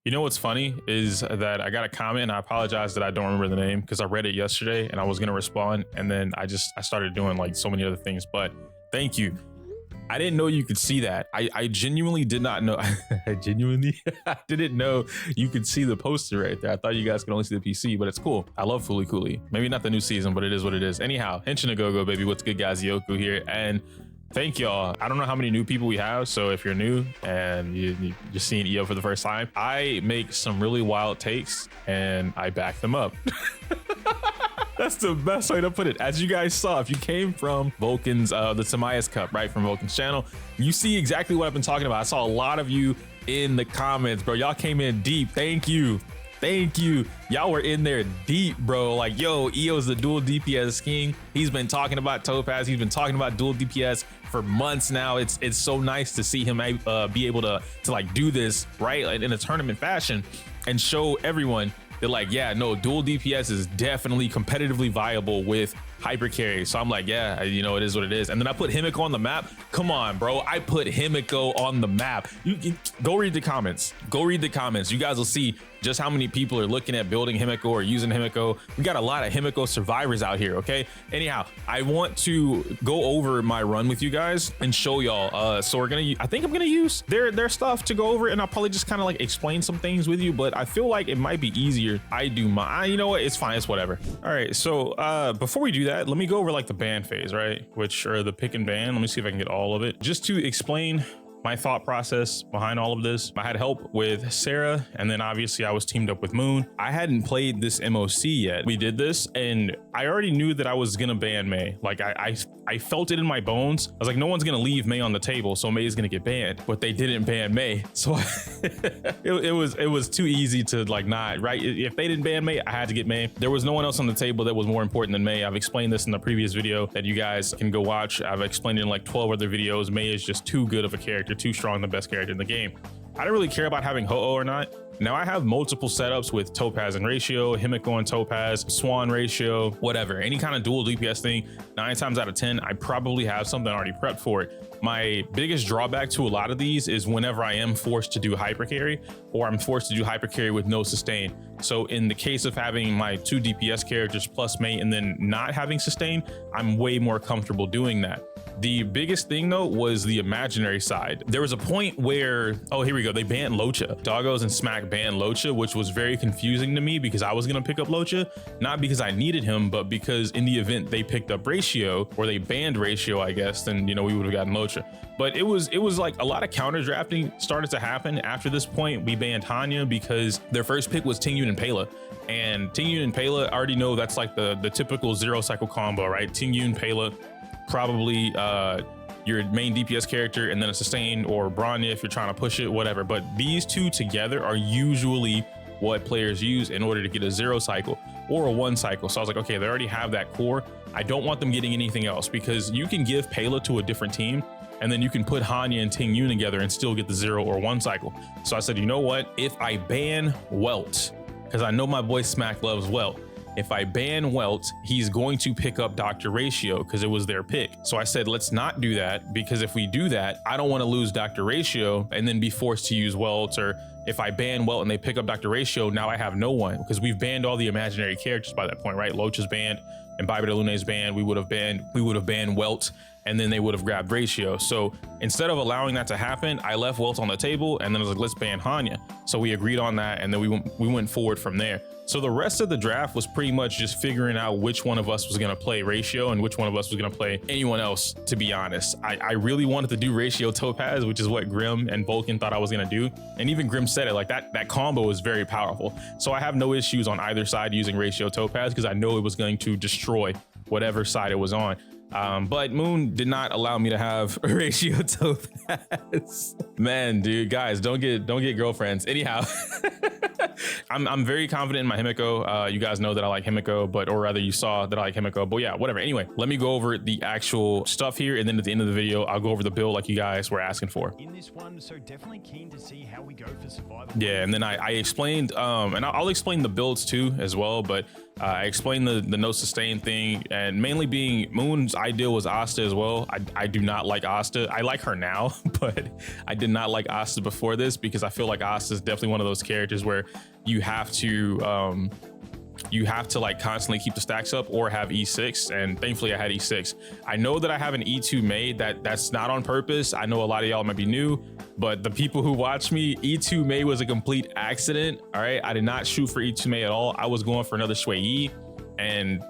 You know what's funny is that I got a comment, and I apologize that I don't remember the name because I read it yesterday and I was gonna respond, and then I started doing like so many other things. But thank you. I didn't know you could see that. I genuinely did not know. I didn't know you could see the poster right there. I thought you guys could only see the PC, but it's cool. I love Fooly Cooly. Maybe not the new season, but it is what it is. Anyhow, Henshin a Go-Go, baby. What's good, guys? Yoku here. And thank y'all. I don't know how many new people we have, so if you're new and you're seeing Iyo for the first time, I make some really wild takes and I back them up. That's the best way to put it. As you guys saw, if you came from Vulcan's, the Tamias Cup, right, from Vulcan's channel, you see exactly what I've been talking about. I saw a lot of you in the comments, bro. Y'all came in deep. Thank you. Thank you. Y'all were in there deep, bro. Like, yo, Iyo's the dual DPS king. He's been talking about Topaz. He's been talking about dual DPS for months now. It's so nice to see him be able to like do this, right, in a tournament fashion and show everyone that, like, yeah, no, dual DPS is definitely competitively viable with hyper carry. So I'm like, yeah, you know, it is what it is. And then I put Himeko on the map. Come on, bro. I put Himeko on the map. You go read the comments. Go read the comments. You guys will see just how many people are looking at building Himeko or using Himeko. We got a lot of Himeko survivors out here, okay? Anyhow, I want to go over my run with you guys and show y'all. So I think I'm gonna use their stuff to go over, and I'll probably just kind of like explain some things with you, but I feel like it might be easier. I do my, you know what? It's fine. It's whatever. All right. So before we do that, let me go over like the ban phase, right? Which are the pick and ban. Let me see if I can get all of it. Just to explain my thought process behind all of this. I had help with Sarah, and then obviously I was teamed up with Moon. I hadn't played this MOC yet. We did this, and I already knew that I was gonna ban Mei. Like I felt it in my bones. I was like, no one's gonna leave Mei on the table, so Mei is gonna get banned. But they didn't ban Mei, so it was too easy to like not, right? If they didn't ban Mei, I had to get Mei. There was no one else on the table that was more important than Mei. I've explained this in the previous video that you guys can go watch. I've explained it in like 12 other videos. Mei is just too good of a character, too strong, the best character in the game. I don't really care about having Ho-Oh or not. Now I have multiple setups with Topaz and Ratio, Himeko and Topaz, Swan Ratio, whatever, any kind of dual DPS thing. 9 times out of 10, I probably have something already prepped for it. My biggest drawback to a lot of these is whenever I am forced to do hyper carry, or I'm forced to do hyper carry with no sustain. So in the case of having my 2 DPS characters plus Mei and then not having sustain, I'm way more comfortable doing that. The biggest thing though was the imaginary side. There was a point where, oh, here we go, they banned Locha. Doggos and Smack banned Locha, which was very confusing to me because I was gonna pick up Locha, not because I needed him, but because in the event they picked up Ratio, or they banned Ratio, I guess, then, you know, we would have gotten Locha. But it was like a lot of counter drafting started to happen. After this point, we banned Hanya because their first pick was Tingyun and Pela. And Tingyun and Pela, I already know that's like the typical 0 cycle combo, right? Tingyun, Pela, probably your main DPS character, and then a sustain, or Bronya if you're trying to push it, whatever. But these two together are usually what players use in order to get a 0 cycle or a 1 cycle. So I was like, okay, they already have that core. I don't want them getting anything else, because you can give Pela to a different team and then you can put Hanya and Tingyun together and still get the 0 or 1 cycle. So I said, you know what? If I ban Welt, because I know my boy Smack loves Welt, if I ban Welt, he's going to pick up Dr. Ratio because it was their pick. So I said, let's not do that, because if we do that, I don't want to lose Dr. Ratio and then be forced to use Welt. Or if I ban Welt and they pick up Dr. Ratio, now I have no one, because we've banned all the imaginary characters by that point, right? Locha's banned and Baiba de Lune's banned. We would have banned Welt, and then they would have grabbed Ratio. So instead of allowing that to happen, I left Welt on the table, and then I was like, let's ban Hanya. So we agreed on that, and then we went forward from there. So the rest of the draft was pretty much just figuring out which one of us was gonna play Ratio and which one of us was gonna play anyone else, to be honest. I really wanted to do Ratio Topaz, which is what Grim and Vulcan thought I was gonna do. And even Grim said it, like that combo is very powerful. So I have no issues on either side using Ratio Topaz, because I know it was going to destroy whatever side it was on. But Moon did not allow me to have Ratio Topaz. Man, dude, guys, don't get girlfriends. Anyhow, I'm very confident in my Himeko. You guys know that I like Himeko, or rather you saw that I like Himeko, but yeah, whatever. Anyway, let me go over the actual stuff here, and then at the end of the video, I'll go over the build like you guys were asking for. In this one, so definitely keen to see how we go for survival. Yeah, and then I explained, and I'll explain the builds too as well, but I explained the no sustain thing, and mainly being Moon's ideal was Asta as well. I do not like Asta. I like her now, but I did not like Asta before this because I feel like Asta is definitely one of those characters where you have to like constantly keep the stacks up or have E6, and thankfully I had E6. I know that I have an E2 Mei that's not on purpose. I know a lot of y'all might be new, but the people who watch me, E2 Mei was a complete accident. All right, I did not shoot for E2 Mei at all. I was going for another Shui Yi, and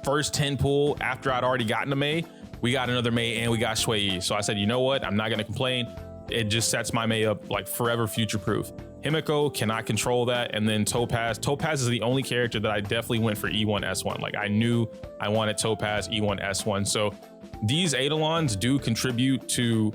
first 10 pull after I'd already gotten a Mei, we got another Mei and we got Shui Yi. So I said, you know what? I'm not gonna complain. It just sets my Mei up like forever future proof. Himeko cannot control that, and then Topaz. Topaz is the only character that I definitely went for E1 S1. Like I knew I wanted Topaz E1 S1. So these Eidolons do contribute to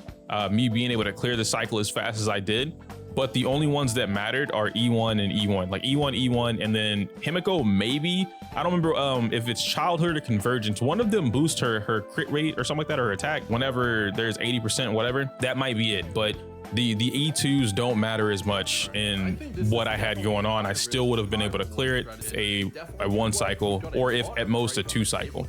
me being able to clear the cycle as fast as I did. But the only ones that mattered are E1 and E1, like E1, and then Himeko maybe. I don't remember if it's childhood or convergence. One of them boosts her crit rate or something like that, or attack whenever there's 80%, whatever. That might be it. But the E2s don't matter as much in what I had going on. I still would have been able to clear it a one cycle, or if at most a 2 cycle.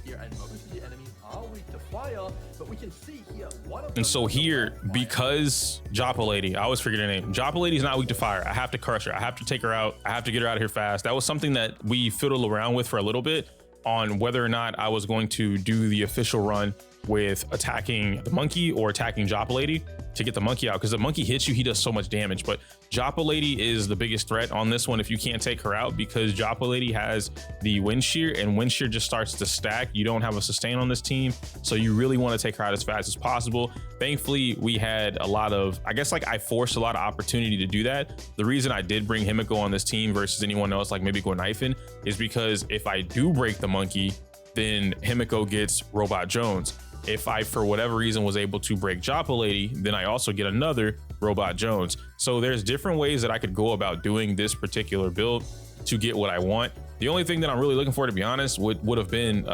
And so here, because Joppa Lady, I always forget her name. Joppa Lady's not weak to fire. I have to crush her. I have to take her out. I have to get her out of here fast. That was something that we fiddled around with for a little bit on whether or not I was going to do the official run with attacking the monkey or attacking Joppa Lady to get the monkey out, because the monkey hits you, he does so much damage. But Joppa Lady is the biggest threat on this one if you can't take her out, because Joppa Lady has the wind shear, and wind shear just starts to stack. You don't have a sustain on this team, so you really want to take her out as fast as possible. Thankfully, we had a lot of, I guess like I forced a lot of opportunity to do that. The reason I did bring Himeko on this team versus anyone else like maybe go knifing is because if I do break the monkey, then Himeko gets Robot Jones. If I, for whatever reason, was able to break Joppa Lady, then I also get another Robot Jones. So there's different ways that I could go about doing this particular build to get what I want. The only thing that I'm really looking for, to be honest, would have been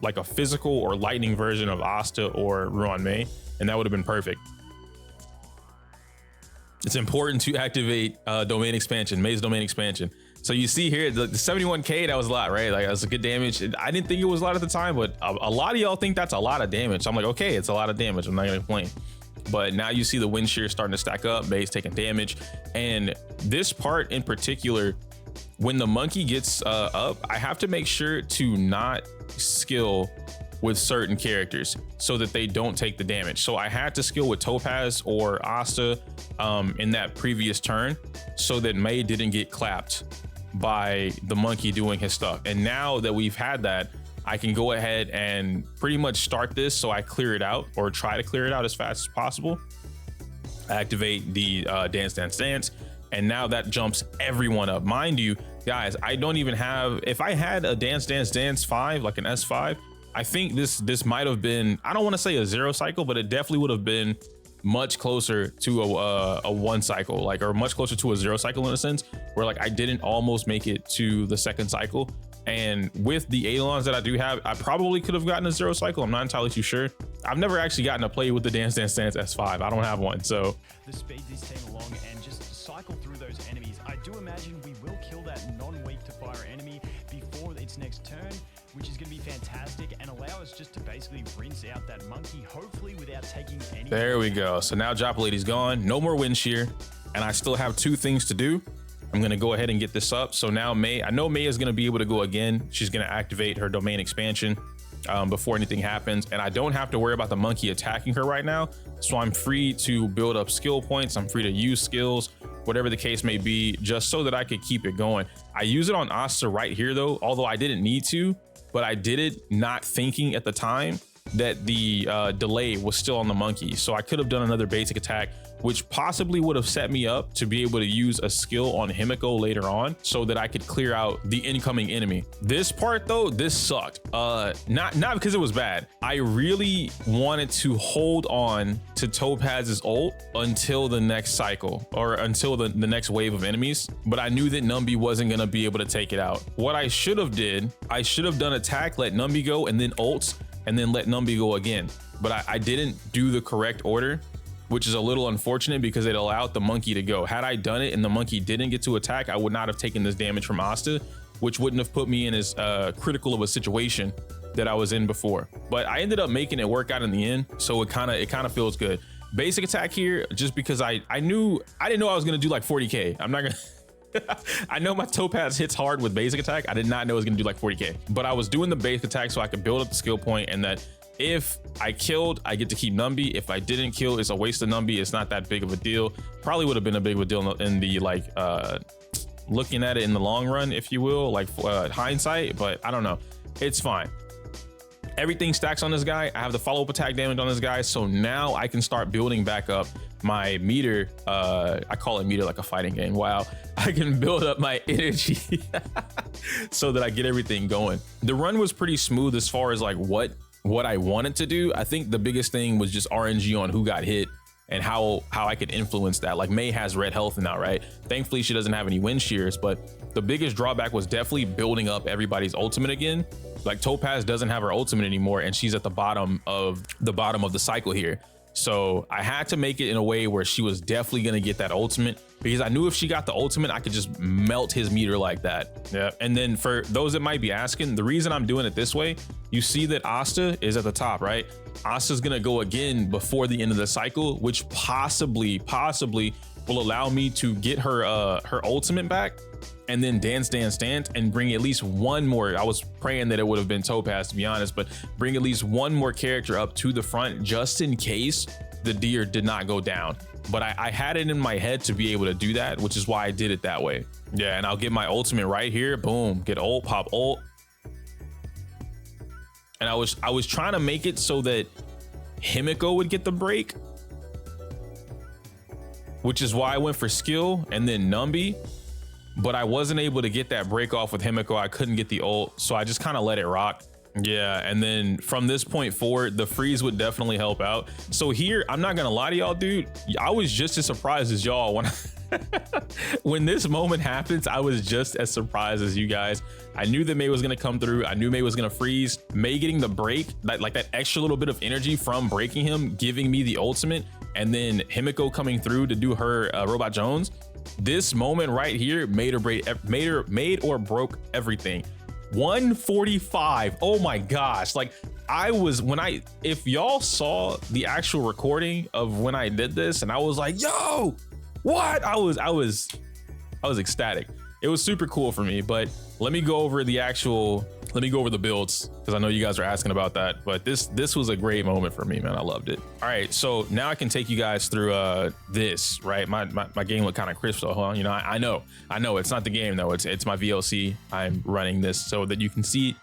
like a physical or lightning version of Asta or Ruan Mei, and that would have been perfect. It's important to activate domain expansion, Mei's domain expansion. So you see here, the 71K, that was a lot, right? Like, that's a good damage. I didn't think it was a lot at the time, but a lot of y'all think that's a lot of damage. So I'm like, okay, it's a lot of damage. I'm not gonna complain. But now you see the wind shear starting to stack up, Mei's taking damage. And this part in particular, when the monkey gets up, I have to make sure to not skill with certain characters so that they don't take the damage. So I had to skill with Topaz or Asta in that previous turn so that Mei didn't get clapped by the monkey doing his stuff. And now that we've had that, I can go ahead and pretty much start this so I clear it out, or try to clear it out as fast as possible. Activate the dance, and now that jumps everyone up. Mind you, guys, I don't even have, if I had a dance 5, like an S5, I think this might have been, I don't want to say a 0 cycle, but it definitely would have been much closer to a 1 cycle, like, or much closer to a 0 cycle in a sense, where like I didn't almost make it to the 2nd cycle. And with the Eidolons that I do have, I probably could have gotten a 0 cycle. I'm not entirely too sure. I've never actually gotten to play with the dance S5. I don't have one, so. The speed this team along and just cycle through those enemies. I do imagine we will kill that non-weak to fire enemy before its next turn, which is going to be fantastic and allow us just to basically rinse out that monkey, hopefully without taking any. There we go. So now Joppa Lady's gone, no more wind shear, and I still have 2 things to do. I'm going to go ahead and get this up. So now Mei, I know Mei is going to be able to go again. She's going to activate her domain expansion before anything happens, and I don't have to worry about the monkey attacking her right now. So I'm free to build up skill points. I'm free to use skills, whatever the case may be, just so that I could keep it going. I use it on Asta right here though, although I didn't need to, but I did it not thinking at the time that the delay was still on the monkey. So I could have done another basic attack, which possibly would have set me up to be able to use a skill on Himeko later on so that I could clear out the incoming enemy. This part though, this sucked. Not because it was bad. I really wanted to hold on to Topaz's ult until the next cycle, or until the next wave of enemies, but I knew that Numby wasn't gonna be able to take it out. What I should have did, I should have done attack, let Numby go, and then ults, and then let Numby go again. But I didn't do the correct order, which is a little unfortunate because it allowed the monkey to go. Had I done it and the monkey didn't get to attack, I would not have taken this damage from Asta. which wouldn't have put me in as critical of a situation that I was in before. But I ended up making it work out in the end, so it kind of feels good. Basic attack here, just because I didn't know I was gonna do like 40k. I'm not gonna. I know my Topaz hits hard with basic attack. I did not know it was gonna do like 40k, but I was doing the basic attack so I could build up the skill point, and that if I killed, I get to keep Numby. If I didn't kill, it's a waste of Numby. It's not that big of a deal. Probably would have been a big of a deal in the like looking at it in the long run, if you will, like hindsight, but I don't know. It's fine. Everything stacks on this guy. I have the follow-up attack damage on this guy, so now I can start building back up my meter. I call it meter like a fighting game. Wow. I can build up my energy so that I get everything going. The run was pretty smooth as far as like what I wanted to do. I think the biggest thing was just RNG on who got hit and how I could influence that. Like Mei has red health now, right? Thankfully she doesn't have any wind shears, but the biggest drawback was definitely building up everybody's ultimate again. Like Topaz doesn't have her ultimate anymore, and she's at the bottom of the cycle here. So I had to make it in a way where she was definitely gonna get that ultimate, because I knew if she got the ultimate, I could just melt his meter like that. Yeah. And then for those that might be asking, the reason I'm doing it this way, you see that Asta is at the top, right? Asta's gonna go again before the end of the cycle, which possibly will allow me to get her ultimate back, and then dance and bring at least one more. I was praying that it would have been Topaz, to be honest, but bring at least one more character up to the front just in case the deer did not go down. But I had it in my head to be able to do that, which is why I did it that way. Yeah, and I'll get my ultimate right here. Boom, get ult, pop ult. And I was trying to make it so that Himeko would get the break, which is why I went for skill and then Numby. But I wasn't able to get that break off with Himeko. I couldn't get the ult, so I just kind of let it rock. Yeah, and then from this point forward, the freeze would definitely help out. So here, I'm not gonna lie to y'all, dude. I was just as surprised as y'all when when this moment happens. I was just as surprised as you guys. I knew that Mei was gonna come through. I knew Mei was gonna freeze. Mei getting the break, like that extra little bit of energy from breaking him, giving me the ultimate, and then Himeko coming through to do her Robot Jones. This moment right here made or broke everything. 145. Oh my gosh. Like if y'all saw the actual recording of when I did this, and I was like, yo, what? I was ecstatic. It was super cool for me. But let me go over the builds, because I know you guys are asking about that. But this was a great moment for me, man. I loved it. All right, so now I can take you guys through this, right? My game looked kind of crisp, so you know, I know it's not the game though. It's my VLC. I'm running this so that you can see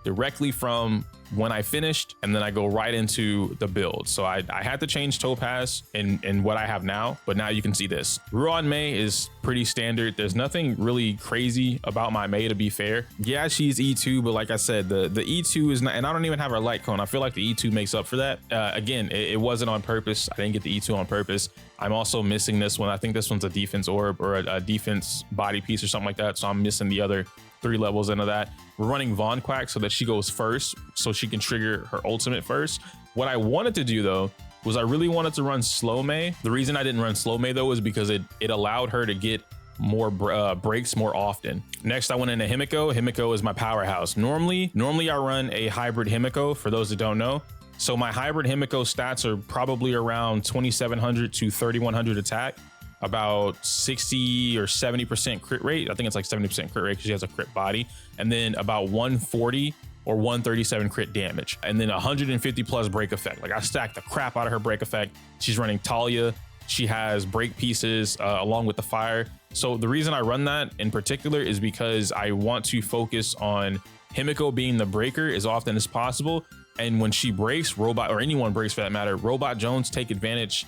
directly from when I finished, and then I go right into the build. So I had to change Topaz in what I have now, but now you can see this. Ruan Mei is pretty standard. There's nothing really crazy about my Mei, to be fair. Yeah, she's E2, but like I said, the E2 is not, and I don't even have her light cone. I feel like the E2 makes up for that. Again, it wasn't on purpose. I didn't get the E2 on purpose. I'm also missing this one. I think this one's a defense orb or a defense body piece or something like that. So I'm missing the other 3 levels into that. We're running Von Quack so that she goes first, so she can trigger her ultimate first. What I wanted to do though was I really wanted to run Slow Mei. The reason I didn't run Slow Mei though is because it allowed her to get more breaks more often. Next, I went into Himeko. Himeko is my powerhouse. Normally I run a hybrid Himeko, for those that don't know. So my hybrid Himeko stats are probably around 2700 to 3100 attack, about 60 or 70% crit rate. I think it's like 70% crit rate because she has a crit body, and then about 140 or 137 crit damage, and then 150 plus break effect. Like I stacked the crap out of her break effect. She's running Talia. She has break pieces along with the fire. So the reason I run that in particular is because I want to focus on Himeko being the breaker as often as possible. And when she breaks, Robot, or anyone breaks for that matter, Robot Jones takes advantage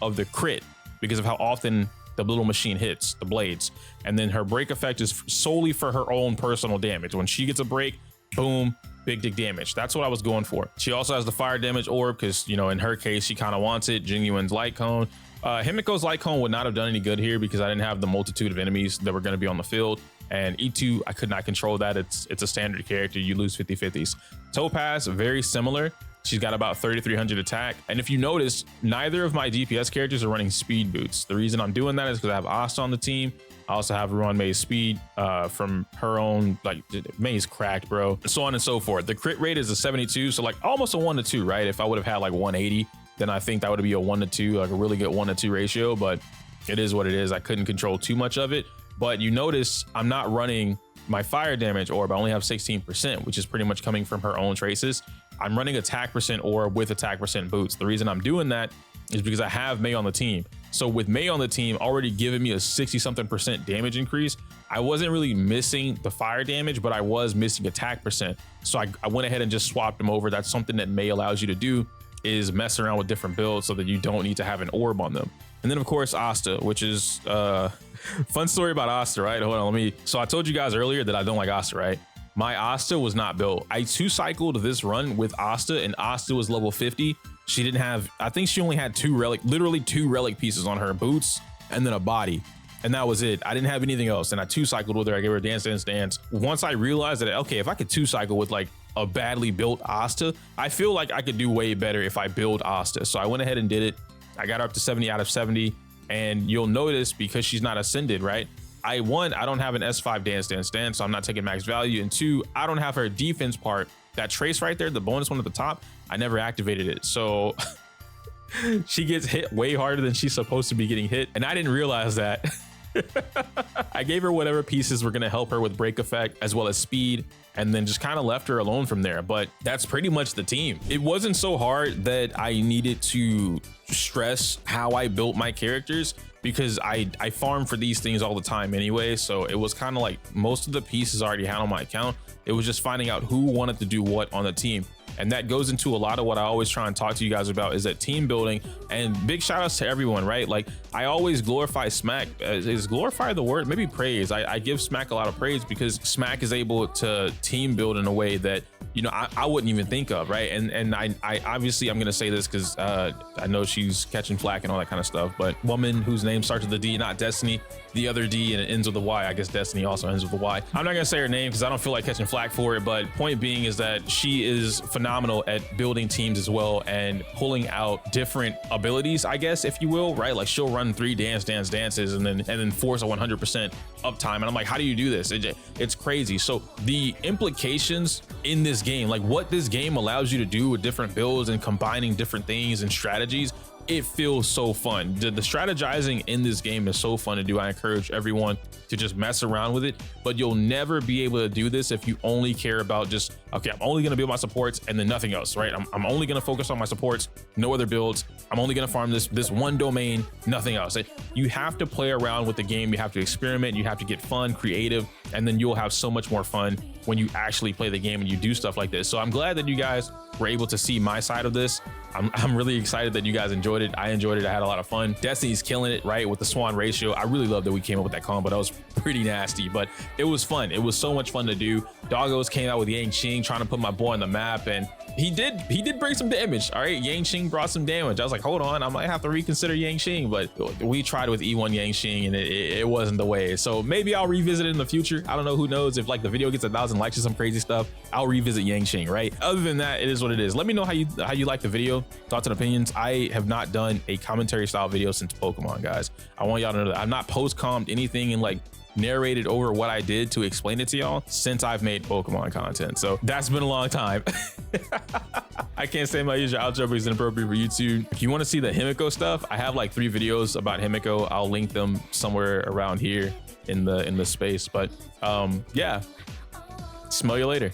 of the crit because of how often the little machine hits the blades. And then her break effect is solely for her own personal damage. When she gets a break, boom, big dick damage. That's what I was going for. She also has the fire damage orb because, you know, in her case, she kind of wants it. Genuine's light cone. Himeko's light cone would not have done any good here because I didn't have the multitude of enemies that were going to be on the field. And E2, I could not control that. It's a standard character. You lose 50-50s. Topaz, very similar. She's got about 3,300 attack. And if you notice, neither of my DPS characters are running speed boots. The reason I'm doing that is because I have Asta on the team. I also have Ruan Mei's speed from her own, like Mei's cracked, bro. So on and so forth. The crit rate is a 72, so like almost a 1-to-2, right? If I would have had like 180, then I think that would be a 1-to-2, like a really good 1-to-2 ratio, but it is what it is. I couldn't control too much of it. But you notice I'm not running my fire damage orb. I only have 16%, which is pretty much coming from her own traces. I'm running attack percent orb with attack percent boots. The reason I'm doing that is because I have Mei on the team. So with Mei on the team already giving me a 60-something% damage increase, I wasn't really missing the fire damage, but I was missing attack percent. So I went ahead and just swapped them over. That's something that Mei allows you to do, is mess around with different builds so that you don't need to have an orb on them. And then of course Asta, which is fun story about Asta, right? Hold on, so I told you guys earlier that I don't like Asta, right? My Asta was not built. I 2-cycled this run with Asta, and Asta was level 50. She didn't have, I think she only had literally two relic pieces on her, boots and then a body. And that was it. I didn't have anything else. And I 2-cycled with her. I gave her dance, dance, dance. Once I realized that, okay, if I could 2-cycle with like a badly built Asta, I feel like I could do way better if I build Asta. So I went ahead and did it. I got her up to 70 out of 70. And you'll notice, because she's not ascended, right? I don't have an S5 dance, dance, dance, so I'm not taking max value. And 2, I don't have her defense part. That trace right there, the bonus one at the top, I never activated it. So she gets hit way harder than she's supposed to be getting hit. And I didn't realize that. I gave her whatever pieces were going to help her with break effect as well as speed, and then just kind of left her alone from there. But that's pretty much the team. It wasn't so hard that I needed to stress how I built my characters, because I farm for these things all the time anyway. So it was kind of like most of the pieces I already had on my account. It was just finding out who wanted to do what on the team. And that goes into a lot of what I always try and talk to you guys about, is that team building. And big shout outs to everyone, right? Like, I always glorify Smack. Is glorify the word? Maybe praise. I give Smack a lot of praise, because Smack is able to team build in a way that, you know, I wouldn't even think of, right? And I obviously, I'm gonna say this because I know she's catching flack and all that kind of stuff, but woman whose name starts with a D, not Destiny, the other D, and it ends with a Y. I guess Destiny also ends with a Y. I'm not gonna say her name because I don't feel like catching flack for it, but point being is that she is phenomenal at building teams as well, and pulling out different abilities, I guess, if you will, right? Like, she'll run 3 dances and then force a 100% uptime, and I'm like, how do you do this? It's crazy. So the implications in this game, like what this game allows you to do with different builds and combining different things and strategies, it feels so fun. The strategizing in this game is so fun to do. I encourage everyone to just mess around with it, but you'll never be able to do this if you only care about just, okay, I'm only gonna build my supports and then nothing else, right? I'm only gonna focus on my supports, no other builds. I'm only gonna farm this one domain, nothing else. You have to play around with the game. You have to experiment. You have to get fun, creative, and then you'll have so much more fun when you actually play the game and you do stuff like this. So I'm glad that you guys were able to see my side of this. I'm really excited that you guys enjoyed it. I enjoyed it. I had a lot of fun. Destiny's killing it, right, with the Swan ratio. I really love that we came up with that combo. That was pretty nasty, but it was fun. It was so much fun to do. Doggos came out with Yang Qing trying to put my boy on the map, and he did bring some damage. All right, Yang Qing brought some damage. I was like, hold on, I might have to reconsider Yang Qing, but we tried with E1 Yang Qing and it wasn't the way. So maybe I'll revisit it in the future. I don't know, who knows, if like the video gets 1,000 likes or some crazy stuff, I'll revisit Yang Qing, right? Other than that, it is what it is. Let me know how you like the video, thoughts and opinions. I have not done a commentary style video since Pokemon, guys. I want y'all to know that I've not post-commed anything and like narrated over what I did to explain it to y'all since I've made Pokemon content. So that's been a long time. I can't say my usual outro because it's inappropriate for YouTube. If you want to see the Himeko stuff, I have like 3 videos about Himeko. I'll link them somewhere around here in the space. But yeah, smell you later.